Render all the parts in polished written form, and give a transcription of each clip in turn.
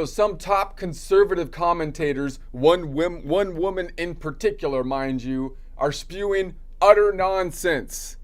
some top conservative commentators, one woman in particular, mind you, are spewing utter nonsense.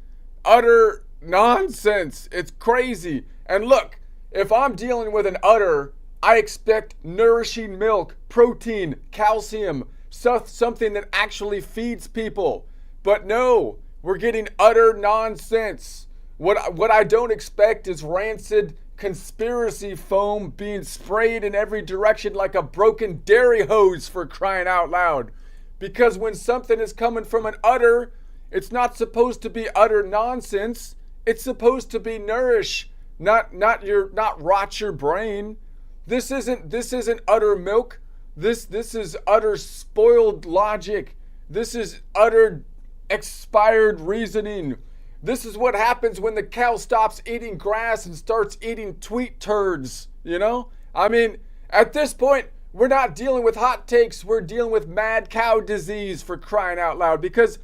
Utter nonsense. It's crazy. And look, if I'm dealing with an udder, I expect nourishing milk, protein, calcium, something that actually feeds people. But no, we're getting utter nonsense. What I don't expect is rancid conspiracy foam being sprayed in every direction like a broken dairy hose, for crying out loud. Because when something is coming from an udder, it's not supposed to be utter nonsense. It's supposed to be nourish, not rot your brain. This isn't utter milk. This is utter spoiled logic. This is utter expired reasoning. This is what happens when the cow stops eating grass and starts eating tweet turds, I mean, at this point, we're not dealing with hot takes. We're dealing with mad cow disease, for crying out loud, because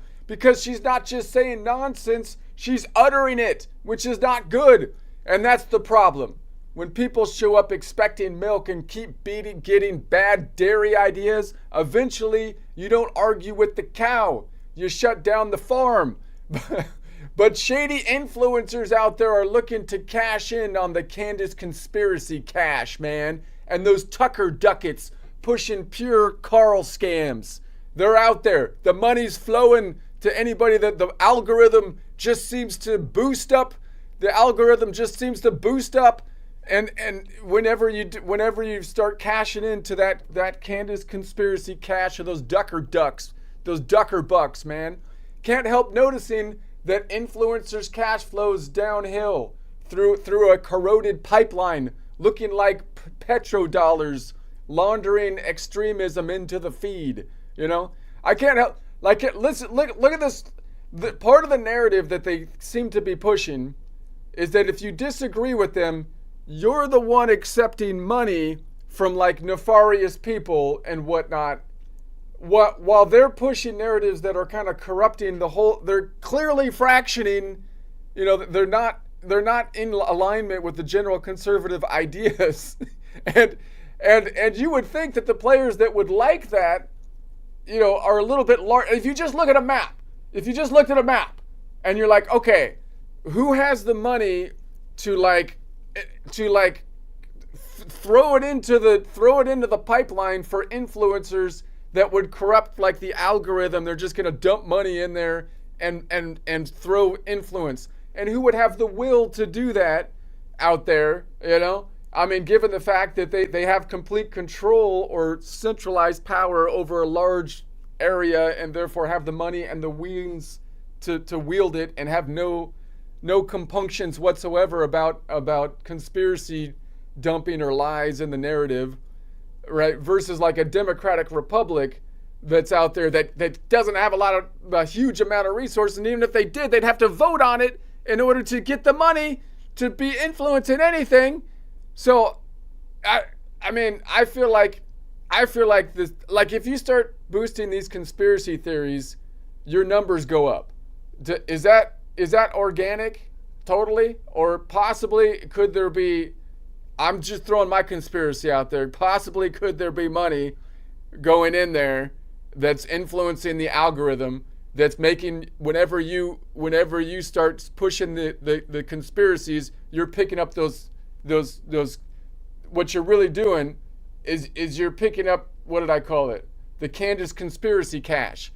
she's not just saying nonsense, she's uttering it, which is not good. And that's the problem. When people show up expecting milk and keep getting bad dairy ideas, eventually you don't argue with the cow. You shut down the farm. But shady influencers out there are looking to cash in on the Candace conspiracy cash, man. And those Tucker Duckets pushing pure Carl scams. They're out there. The money's flowing to anybody that the algorithm just seems to boost up. The algorithm just seems to boost up. And whenever you start cashing into that Candace conspiracy cash, or those Ducker Ducks, those Ducker Bucks, man, can't help noticing that influencers' cash flows downhill through a corroded pipeline, looking like petrodollars, laundering extremism into the feed. I can't help listen. Look at this. Part of the narrative that they seem to be pushing is that if you disagree with them, you're the one accepting money from like nefarious people and whatnot. While they're pushing narratives that are kind of corrupting the whole, they're clearly fractioning. They're not in alignment with the general conservative ideas, and you would think that the players that would like that, are a little bit large. If you just look at a map, and you're like, okay, who has the money to throw it into the pipeline for influencers that would corrupt like the algorithm? They're just going to dump money in there and throw influence. And who would have the will to do that out there, I mean, given the fact that they have complete control or centralized power over a large area, and therefore have the money and the means to wield it, and have no compunctions whatsoever about conspiracy dumping or lies in the narrative, right? Versus like a democratic republic that's out there that doesn't have a huge amount of resources. And even if they did, they'd have to vote on it in order to get the money to be influencing anything. So, I mean, I feel like this, like if you start boosting these conspiracy theories, your numbers go up. Is that organic? Totally? Or possibly could there be, I'm just throwing my conspiracy out there, possibly could there be money going in there that's influencing the algorithm, that's making, whenever you start pushing the conspiracies, you're picking up those what you're really doing is you're picking up, what did I call it? The Candace conspiracy cash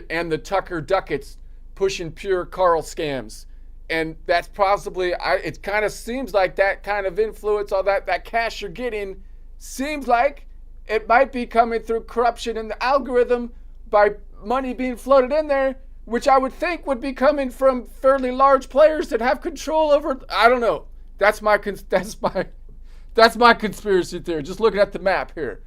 and the Tucker Duckets pushing pure Carl scams. And that's possibly, it kind of seems like that kind of influence, all that cash you're getting, seems like it might be coming through corruption in the algorithm by money being floated in there, which I would think would be coming from fairly large players that have control over, I don't know. That's my conspiracy theory. Just looking at the map here.